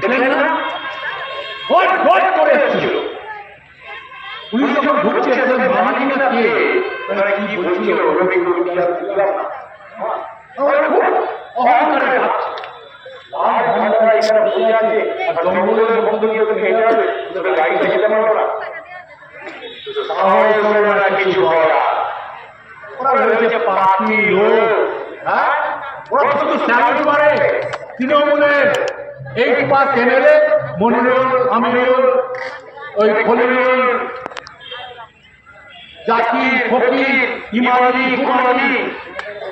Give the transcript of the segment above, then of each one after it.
দেখলেন না vote vote করে এসেছিল। পুলিশ যখন ঢুকছে মানিকটা কে তারা কি বলছিল অহংকারে ভাবছে আর আমরা এখানে বসে আছে আর জঙ্গলের মধ্যে দিয়ে খেয়ে যাবে তোদের গাড়িতে যেতে পারবো না। সাহস করে না কিছু করা, ওরা ভেবেছে পাখি লোক। হ্যাঁ, ওরা শুধু স্যালুট মারে তৃণমূলের এই পাঁচ এমএলএ মনিরুল, আমিরুল, ওই খলিলুল, জাকির, ফকির, ইমানি, কুমারি,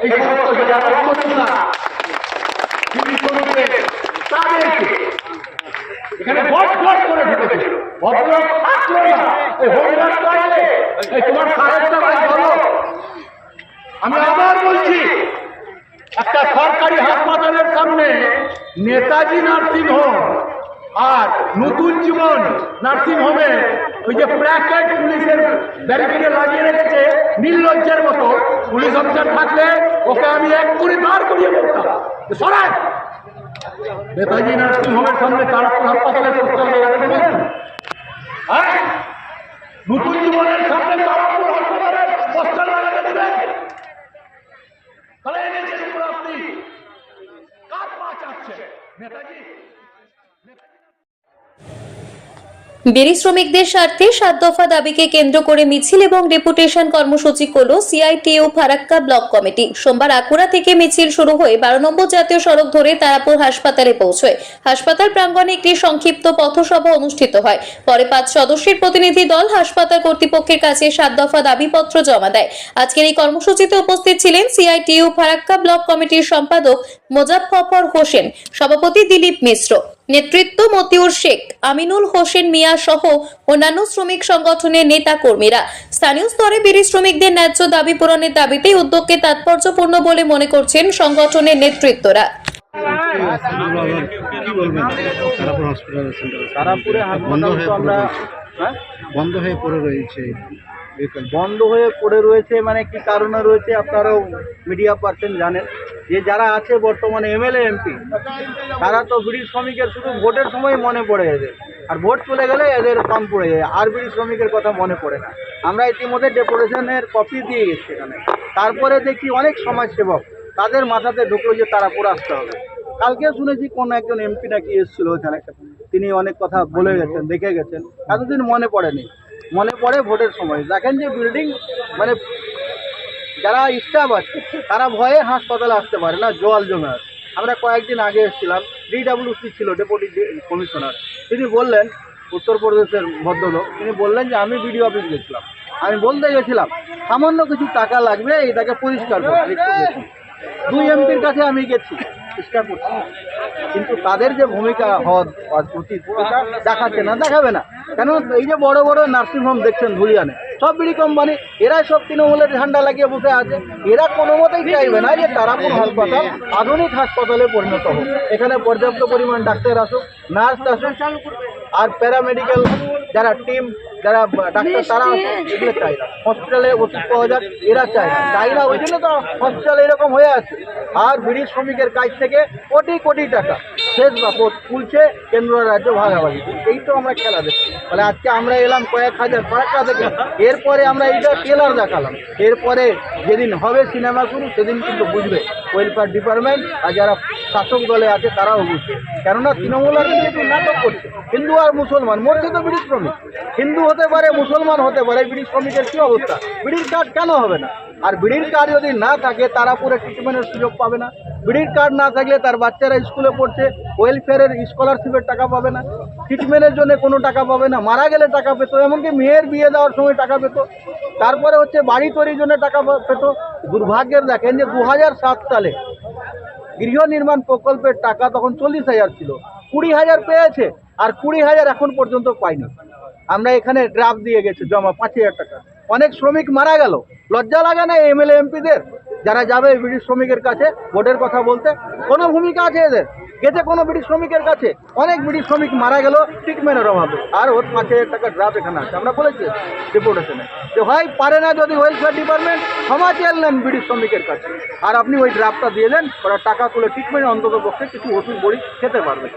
এই সমস্ত যারা অবস্থা তাদেরকে এখানে ভোট ভোট করে ঢুকেছিল। ভদ্রলোক থাকলো না, এই হরিদাস চাইলে এই তোমার সাহেবটা ভাই বলো। আমি আবার বলছি, একটা সরকারি হাসপাতালের সামনে নেতাজি নার্সিং হোম আর নতুন জীবন নার্সিং হোমে ওই যে প্ল্যাকেট পুলিশের ব্যারিকেডে লাগিয়ে রেখেছে নির্লজ্জের মতো। পুলিশ অফিসার থাকলে ওকে আমি এক করে বার করিয়ে বলতাম সরাই। নেতাজি নার্সিং হোমের সামনে তারাপুর হাসপাতালের পোস্টার লাগাতে বলছেন, হ্যাঁ নতুন জীবনের সামনে তারাপুর হাসপাতালের পোস্টার লাগাতে দেবেন? তাহলে এনেছেন উপর আপনি কার পা চাচ্ছে নেতাজি? বিড়ি শ্রমিকদের স্বার্থে 7 দফা দাবিকে কেন্দ্র করে মিছিল এবং ডেপুটেশন কর্মসূচি করল সিআইটিইউ ফারাক্কা ব্লক কমিটি। সোমবার আকুড়া থেকে মিছিল শুরু হয়ে 12 নম্বর জাতীয় সড়ক ধরে তারাপুর হাসপাতালে পৌঁছয়। হাসপাতাল প্রাঙ্গণে একটি সংক্ষিপ্ত পথসভা অনুষ্ঠিত হয়। পরে 5 সদস্যের প্রতিনিধি দল হাসপাতাল কর্তৃপক্ষের কাছে 7 দফা দাবিপত্র জমা দেয়। আজকের এই কর্মসূচিতে উপস্থিত ছিলেন সিআইটিইউ ফারাক্কা ব্লক কমিটির সম্পাদক মোজাফফর হোসেন, সভাপতি দিলীপ মিশ্র, নেতৃত্ব মতিউর শেখ, আমিনুল হোসেন মিয়া সহ অন্যান্য শ্রমিক সংগঠনের নেতা কর্মীরা। স্থানীয় স্তরে বিড়ি শ্রমিকদের ন্যায্য দাবি পূরণের দাবিতে উদ্যোগকে তাৎপর্যপূর্ণ বলে মনে করছেন সংগঠনের নেতৃত্বরা। তারাপুরে বন্ধ হয়ে পড়ে রয়েছে। বন্ধ হয়ে পড়ে রয়েছে মানে কি কারণে রয়েছে আপনারাও মিডিয়া পার্সন জানেন। যে যারা আছে বর্তমানে এমএলএ এমপি তারা তো বিড়ি শ্রমিকের শুধু ভোটের সময় মনে পড়ে এদের, আর ভোট চলে গেলে এদের কাম পড়ে যায়, আর বিড়ি শ্রমিকের কথা মনে পড়ে না। আমরা ইতিমধ্যে ডেপুটেশনের কপি দিয়ে গেছি এখানে। তারপরে দেখি অনেক সমাজসেবক তাদের মাথাতে ঢুকলো যে তারাপুর আসতে হবে। কালকে শুনেছি কোন একজন এমপি নাকি এসেছিল ওখানে, তিনি অনেক কথা বলে গেছেন, দেখে গেছেন, এতদিন মনে পড়েনি। মনে পড়ে ভোটের সময়। দেখেন যে বিল্ডিং মানে যারা স্টাফ আছে তারা ভয়ে হাসপাতালে আসতে পারে না, জল জমে আছে। আমরা কয়েকদিন আগে এসেছিলাম, ডিডব্লিউসি ছিল ডেপুটি কমিশনার, তিনি বললেন, উত্তরপ্রদেশের ভদ্রলোক, তিনি বললেন যে আমি বিডিও অফিস গেছিলাম, আমি বলতে গেছিলাম সামান্য কিছু টাকা লাগবে এটাকে পরিষ্কার করতে। 2 এমপির কাছে আমি গেছি চেষ্টা করছি, কিন্তু তাদের যে ভূমিকা হওয়া উচিত সেটা দেখাচ্ছে না, দেখাবে না। কেন এই যে বড় বড় নার্সিংহোম দেখছেন ধুলিয়ানে, সব বিড়ি কোম্পানি, এরাই সব তৃণমূলের ঝান্ডা লাগিয়ে বসে আছে। এরা কোনো মতেই চাইবে না যে তারাপুর হাসপাতাল আধুনিক হাসপাতালে পরিণত হোক। এখানে পর্যাপ্ত পরিমাণ ডাক্তার আসুক, নার্স আসুক, আর প্যারামেডিক্যাল যারা টিম, যারা ডাক্তার তারা এগুলো চাই না। হসপিটালে ওষুধ পাওয়া যাক এরা চায় না, চাই না। ওই জন্য তো হসপিটাল এরকম হয়ে আছে। আর বিড়ি শ্রমিকের কাছ থেকে কোটি কোটি টাকা শেষ বাপদ তুলছে কেন্দ্র রাজ্য ভাগাভাগি। এই তো আমরা খেলা দেখছি। তাহলে আজকে আমরা এলাম কয়েক হাজার ফারাক্কা থেকে, এরপরে আমরা এইটা ট্রেলার দেখালাম। এরপরে যেদিন হবে সিনেমা শুরু সেদিন কিন্তু বুঝবে ওয়েলফেয়ার ডিপার্টমেন্ট আর যারা শাসক দলে আছে তারাও বুঝবে। কেননা তৃণমূল আর কিন্তু নাটক করছে, হিন্দু আর মুসলমান মরছে তো বিড়ি শ্রমিক। হিন্দু হতে পারে, মুসলমান হতে পারে, বিড়ি শ্রমিকের কী অবস্থা? বিড়ির কার্ড কেন হবে না? আর বিড়ির কার্ড যদি না থাকে তারা পুরো ট্রিটমেন্টের সুযোগ পাবে না। বিড়ির কার্ড না থাকলে তার বাচ্চারা স্কুলে পড়ছে, ওয়েলফেয়ারের স্কলারশিপের টাকা পাবে না, ট্রিটমেন্টের জন্য কোনো টাকা পাবে না, মারা গেলে টাকা পেত, এমনকি মেয়ের বিয়ে দেওয়ার সময় টাকা পেত, তারপরে হচ্ছে বাড়ি তৈরির জন্য টাকা পেত। দুর্ভাগ্যের দেখেন যে 2007 সালে গৃহ নির্মাণ প্রকল্পের টাকা তখন 40,000 ছিল, 20,000 পেয়েছে, আর 20,000 এখন পর্যন্ত পাইনি। আমরা এখানে ড্রাফট দিয়ে গেছি জমা 5,000 টাকা। অনেক শ্রমিক মারা গেল, লজ্জা লাগে না এমএলএ এমপিদের যারা যাবে বিড়ি শ্রমিকের কাছে ভোটের কথা বলতে? কোনো ভূমিকা আছে এদের? গেছে কোনো বিড়ি শ্রমিকের কাছে? অনেক বিড়ি শ্রমিক মারা গেল ট্রিটমেন্টের অভাবে, আর ওর 5,000 টাকা ড্রাফট এখানে আছে। আমরা বলেছি ডেপুটেশনে যে ভাই পারে না যদি ওয়েলফেয়ার ডিপার্টমেন্ট ক্ষমা চেয়ে নেন বিড়ি শ্রমিকের কাছে, আর আপনি ওই ড্রাফটটা দিয়ে দেন, ওরা টাকা তুলে ট্রিটমেন্ট অন্তত পক্ষে কিছু ওষুধ বড়ি খেতে পারবে।